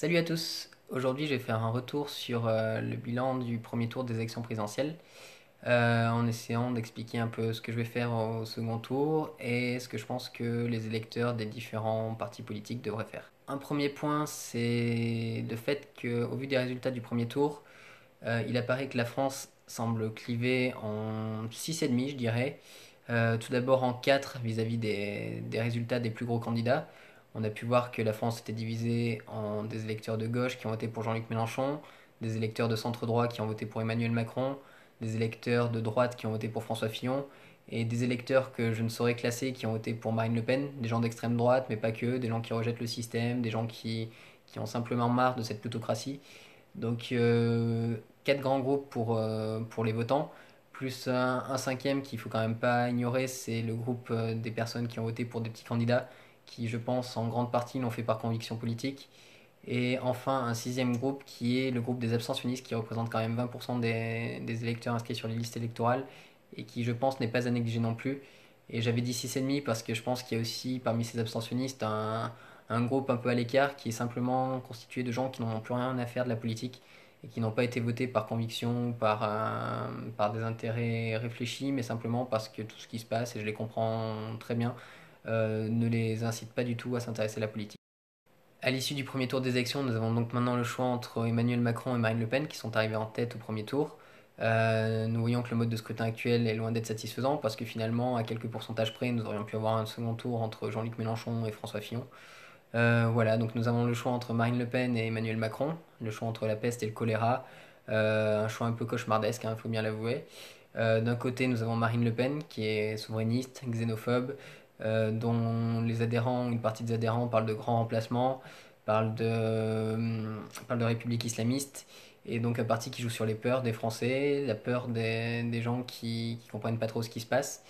Salut à tous. Aujourd'hui, je vais faire un retour sur le bilan du premier tour des élections présidentielles, en essayant d'expliquer un peu ce que je vais faire au second tour et ce que je pense que les électeurs des différents partis politiques devraient faire. Un premier point, c'est le fait qu'au vu des résultats du premier tour, il apparaît que la France semble cliver en 6,5, je dirais. Tout d'abord en 4 vis-à-vis des résultats des plus gros candidats. On a pu voir que la France était divisée en des électeurs de gauche qui ont voté pour Jean-Luc Mélenchon, des électeurs de centre-droit qui ont voté pour Emmanuel Macron, des électeurs de droite qui ont voté pour François Fillon, et des électeurs que je ne saurais classer qui ont voté pour Marine Le Pen, des gens d'extrême droite, mais pas que, des gens qui rejettent le système, des gens qui ont simplement marre de cette plutocratie. Donc quatre grands groupes pour les votants, plus un cinquième qu'il faut quand même pas ignorer, c'est le groupe des personnes qui ont voté pour des petits candidats, qui je pense en grande partie l'ont fait par conviction politique. Et enfin un sixième groupe qui est le groupe des abstentionnistes qui représente quand même 20% des électeurs inscrits sur les listes électorales et qui je pense n'est pas à négliger non plus. Et j'avais dit 6,5 parce que je pense qu'il y a aussi parmi ces abstentionnistes un groupe un peu à l'écart qui est simplement constitué de gens qui n'ont plus rien à faire de la politique et qui n'ont pas été votés par conviction ou par des intérêts réfléchis, mais simplement parce que tout ce qui se passe, et je les comprends très bien, ne les incite pas du tout à s'intéresser à la politique. À l'issue du premier tour des élections, nous avons donc maintenant le choix entre Emmanuel Macron et Marine Le Pen qui sont arrivés en tête au premier tour. Nous voyons que le mode de scrutin actuel est loin d'être satisfaisant parce que finalement, à quelques pourcentages près, nous aurions pu avoir un second tour entre Jean-Luc Mélenchon et François Fillon. Voilà, donc nous avons le choix entre Marine Le Pen et Emmanuel Macron, le choix entre la peste et le choléra, un choix un peu cauchemardesque, il faut bien l'avouer. D'un côté, nous avons Marine Le Pen, qui est souverainiste, xénophobe, dont les adhérents, une partie des adhérents parlent de grands remplacements, parlent de république islamiste, et donc un parti qui joue sur les peurs des Français, la peur des gens qui comprennent pas trop ce qui se passe.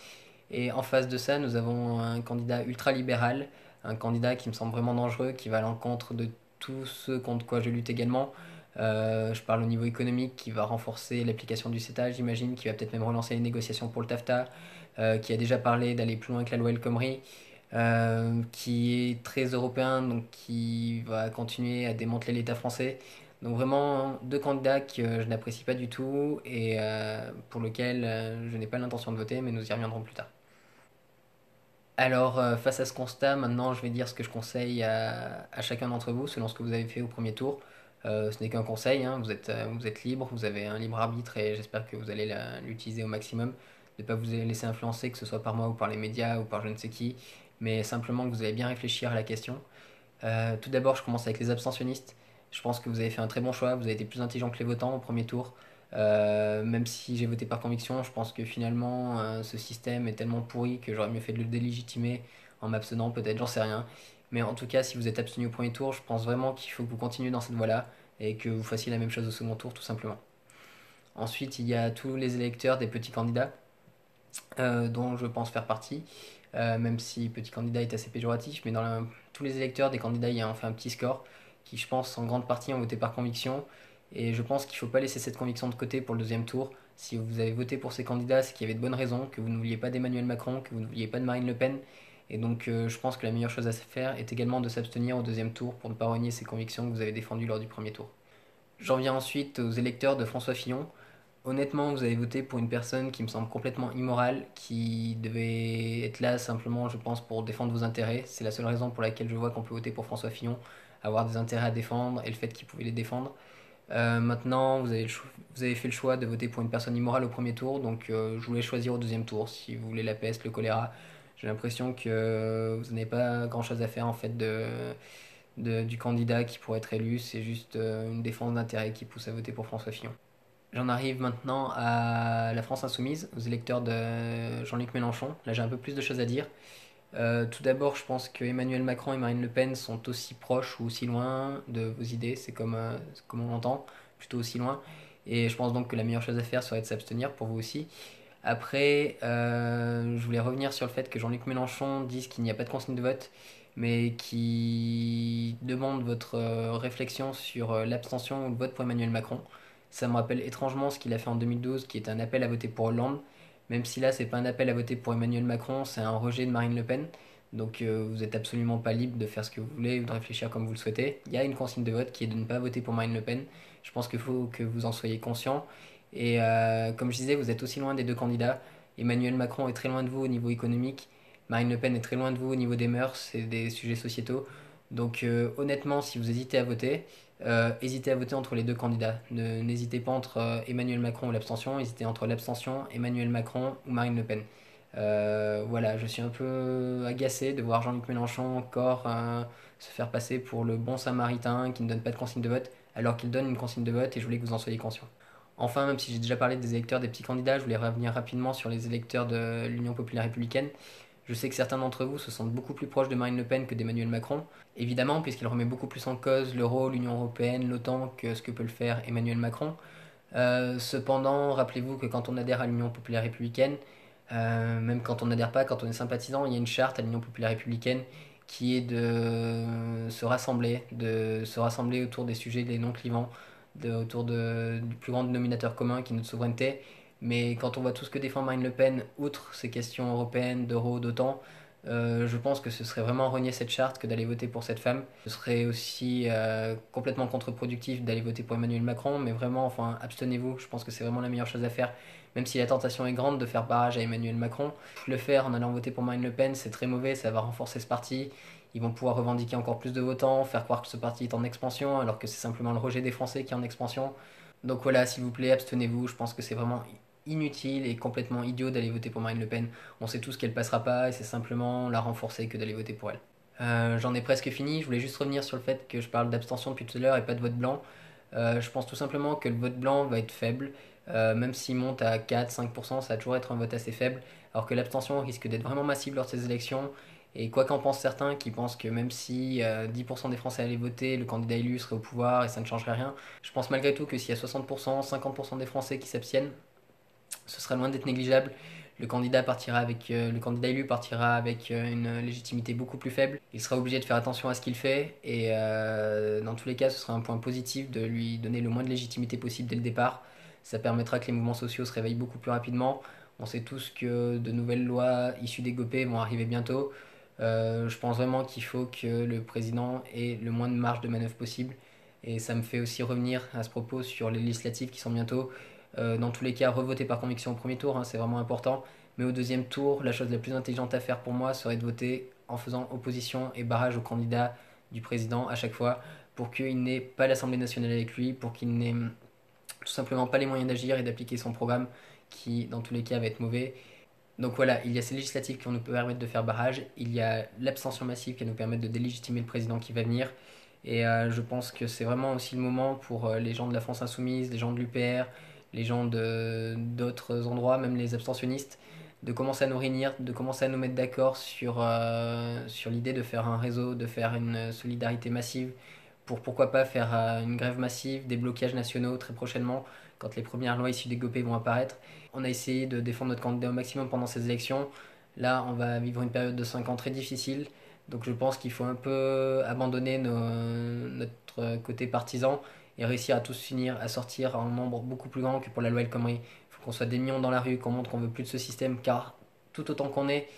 Et en face de ça, nous avons un candidat ultra-libéral, un candidat qui me semble vraiment dangereux, qui va à l'encontre de tout ce contre quoi je lutte également. Je parle au niveau économique, qui va renforcer l'application du CETA, j'imagine, qui va peut-être même relancer les négociations pour le TAFTA, qui a déjà parlé d'aller plus loin que la loi El Khomri, qui est très européen, donc qui va continuer à démanteler l'État français. Donc vraiment deux candidats que je n'apprécie pas du tout et pour lesquels je n'ai pas l'intention de voter, mais nous y reviendrons plus tard. Alors, face à ce constat, maintenant, je vais dire ce que je conseille à chacun d'entre vous, selon ce que vous avez fait au premier tour. Ce n'est qu'un conseil, hein, vous êtes libre, vous avez un libre arbitre et j'espère que vous allez l'utiliser au maximum. De ne pas vous laisser influencer, que ce soit par moi ou par les médias ou par je ne sais qui, mais simplement que vous allez bien réfléchir à la question. Tout d'abord, je commence avec les abstentionnistes. Je pense que vous avez fait un très bon choix. Vous avez été plus intelligent que les votants au premier tour. Même si j'ai voté par conviction, je pense que finalement, ce système est tellement pourri que j'aurais mieux fait de le délégitimer en m'abstenant, peut-être, j'en sais rien. Mais en tout cas, si vous êtes abstenu au premier tour, je pense vraiment qu'il faut que vous continuiez dans cette voie-là et que vous fassiez la même chose au second tour, tout simplement. Ensuite, il y a tous les électeurs des petits candidats, dont je pense faire partie, même si petit candidat est assez péjoratif, mais tous les électeurs des candidats ayant fait un petit score, qui je pense en grande partie ont voté par conviction, et je pense qu'il ne faut pas laisser cette conviction de côté pour le deuxième tour. Si vous avez voté pour ces candidats, c'est qu'il y avait de bonnes raisons, que vous ne vouliez pas d'Emmanuel Macron, que vous ne vouliez pas de Marine Le Pen, et donc je pense que la meilleure chose à faire est également de s'abstenir au deuxième tour pour ne pas renier ces convictions que vous avez défendues lors du premier tour. J'en viens ensuite aux électeurs de François Fillon. Honnêtement, vous avez voté pour une personne qui me semble complètement immorale, qui devait être là simplement, je pense, pour défendre vos intérêts. C'est la seule raison pour laquelle je vois qu'on peut voter pour François Fillon, avoir des intérêts à défendre et le fait qu'il pouvait les défendre. Maintenant, vous avez fait le choix de voter pour une personne immorale au premier tour, donc je voulais choisir au deuxième tour. Si vous voulez la peste, le choléra, j'ai l'impression que vous n'avez pas grand-chose à faire en fait du candidat qui pourrait être élu. C'est juste une défense d'intérêt qui pousse à voter pour François Fillon. J'en arrive maintenant à la France Insoumise, aux électeurs de Jean-Luc Mélenchon. Là, j'ai un peu plus de choses à dire. Tout d'abord, je pense que Emmanuel Macron et Marine Le Pen sont aussi proches ou aussi loin de vos idées, c'est comme on l'entend, plutôt aussi loin. Et je pense donc que la meilleure chose à faire serait de s'abstenir pour vous aussi. Après, je voulais revenir sur le fait que Jean-Luc Mélenchon dise qu'il n'y a pas de consigne de vote, mais qui demande votre réflexion sur l'abstention ou le vote pour Emmanuel Macron. Ça me rappelle étrangement ce qu'il a fait en 2012, qui est un appel à voter pour Hollande, même si là, c'est pas un appel à voter pour Emmanuel Macron, c'est un rejet de Marine Le Pen. Donc vous n'êtes absolument pas libre de faire ce que vous voulez ou de réfléchir comme vous le souhaitez. Il y a une consigne de vote qui est de ne pas voter pour Marine Le Pen. Je pense qu'il faut que vous en soyez conscient. Et comme je disais, vous êtes aussi loin des deux candidats. Emmanuel Macron est très loin de vous au niveau économique. Marine Le Pen est très loin de vous au niveau des mœurs et des sujets sociétaux. Donc honnêtement, si vous hésitez à voter entre les deux candidats. N'hésitez pas entre Emmanuel Macron ou l'abstention, hésitez entre l'abstention, Emmanuel Macron ou Marine Le Pen. Voilà, je suis un peu agacé de voir Jean-Luc Mélenchon encore se faire passer pour le bon samaritain qui ne donne pas de consigne de vote, alors qu'il donne une consigne de vote et je voulais que vous en soyez conscient. Enfin, même si j'ai déjà parlé des électeurs des petits candidats, je voulais revenir rapidement sur les électeurs de l'Union populaire républicaine. Je sais que certains d'entre vous se sentent beaucoup plus proches de Marine Le Pen que d'Emmanuel Macron, évidemment, puisqu'il remet beaucoup plus en cause l'euro, l'Union européenne, l'OTAN que ce que peut le faire Emmanuel Macron. Cependant, rappelez-vous que quand on adhère à l'Union populaire républicaine, même quand on n'adhère pas, quand on est sympathisant, il y a une charte à l'Union populaire républicaine qui est de se rassembler autour des sujets les non clivants, autour du plus grand dénominateur commun qui est notre souveraineté. Mais quand on voit tout ce que défend Marine Le Pen, outre ces questions européennes, d'euro, d'OTAN, je pense que ce serait vraiment renier cette charte que d'aller voter pour cette femme. Ce serait aussi complètement contre-productif d'aller voter pour Emmanuel Macron, mais vraiment, enfin, abstenez-vous. Je pense que c'est vraiment la meilleure chose à faire. Même si la tentation est grande de faire barrage à Emmanuel Macron, le faire en allant voter pour Marine Le Pen, c'est très mauvais, ça va renforcer ce parti. Ils vont pouvoir revendiquer encore plus de votants, faire croire que ce parti est en expansion, alors que c'est simplement le rejet des Français qui est en expansion. Donc voilà, s'il vous plaît, abstenez-vous. Je pense que c'est vraiment inutile et complètement idiot d'aller voter pour Marine Le Pen. On sait tous qu'elle passera pas et c'est simplement la renforcer que d'aller voter pour elle. J'en ai presque fini, je voulais juste revenir sur le fait que je parle d'abstention depuis tout à l'heure et pas de vote blanc. Je pense tout simplement que le vote blanc va être faible, même s'il monte à 4-5%, ça va toujours être un vote assez faible, alors que l'abstention risque d'être vraiment massive lors de ces élections. Et quoi qu'en pensent certains qui pensent que même si 10% des Français allaient voter, le candidat élu serait au pouvoir et ça ne changerait rien, je pense malgré tout que s'il y a 60%, 50% des Français qui s'abstiennent, ce sera loin d'être négligeable. Le candidat élu partira avec une légitimité beaucoup plus faible. Il sera obligé de faire attention à ce qu'il fait et dans tous les cas, ce sera un point positif de lui donner le moins de légitimité possible dès le départ. Ça permettra que les mouvements sociaux se réveillent beaucoup plus rapidement. On sait tous que de nouvelles lois issues des GOPÉ vont arriver bientôt. Je pense vraiment qu'il faut que le président ait le moins de marge de manœuvre possible. Et ça me fait aussi revenir à ce propos sur les législatives qui sont bientôt. Dans tous les cas, revoter par conviction au premier tour, hein, c'est vraiment important. Mais au deuxième tour, la chose la plus intelligente à faire pour moi serait de voter en faisant opposition et barrage au candidat du président à chaque fois pour qu'il n'ait pas l'Assemblée nationale avec lui, pour qu'il n'ait tout simplement pas les moyens d'agir et d'appliquer son programme qui, dans tous les cas, va être mauvais. Donc voilà, il y a ces législatives qui vont nous permettre de faire barrage, il y a l'abstention massive qui va nous permettre de délégitimer le président qui va venir, et je pense que c'est vraiment aussi le moment pour les gens de la France Insoumise, les gens de l'UPR, les gens d'autres endroits, même les abstentionnistes, de commencer à nous réunir, de commencer à nous mettre d'accord sur l'idée de faire un réseau, de faire une solidarité massive, pour pourquoi pas faire une grève massive, des blocages nationaux très prochainement, quand les premières lois issues des GOPÉ vont apparaître. On a essayé de défendre notre candidat au maximum pendant ces élections. Là, on va vivre une période de 5 ans très difficile. Donc je pense qu'il faut un peu abandonner notre côté partisan et réussir à tous finir à sortir en nombre beaucoup plus grand que pour la loi El Khomri. Il faut qu'on soit des millions dans la rue, qu'on montre qu'on veut plus de ce système, car tout autant qu'on est,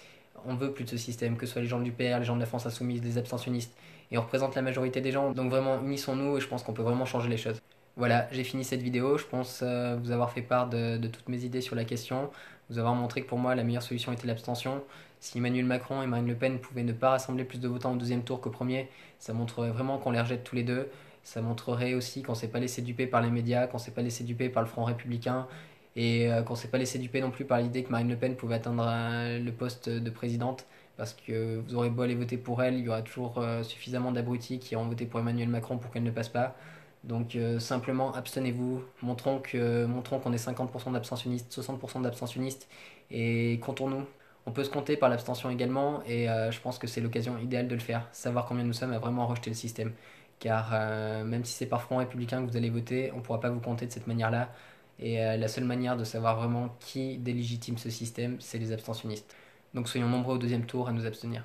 on veut plus de ce système, que ce soit les gens du PR, les gens de la France Insoumise, les abstentionnistes, et on représente la majorité des gens. Donc vraiment, unissons-nous et je pense qu'on peut vraiment changer les choses. Voilà, j'ai fini cette vidéo. Je pense vous avoir fait part de toutes mes idées sur la question, vous avoir montré que pour moi la meilleure solution était l'abstention. Si Emmanuel Macron et Marine Le Pen pouvaient ne pas rassembler plus de votants au deuxième tour qu'au premier, ça montrerait vraiment qu'on les rejette tous les deux. Ça montrerait aussi qu'on ne s'est pas laissé duper par les médias, qu'on ne s'est pas laissé duper par le Front républicain et qu'on ne s'est pas laissé duper non plus par l'idée que Marine Le Pen pouvait atteindre le poste de présidente. Parce que vous aurez beau aller voter pour elle, il y aura toujours suffisamment d'abrutis qui auront voté pour Emmanuel Macron pour qu'elle ne passe pas. Donc simplement abstenez-vous, montrons qu'on est 50% d'abstentionnistes, 60% d'abstentionnistes et comptons-nous. On peut se compter par l'abstention également et je pense que c'est l'occasion idéale de le faire, savoir combien nous sommes à vraiment rejeter le système. Car même si c'est par Front Républicain que vous allez voter, on ne pourra pas vous compter de cette manière-là. Et la seule manière de savoir vraiment qui délégitime ce système, c'est les abstentionnistes. Donc soyons nombreux au deuxième tour à nous abstenir.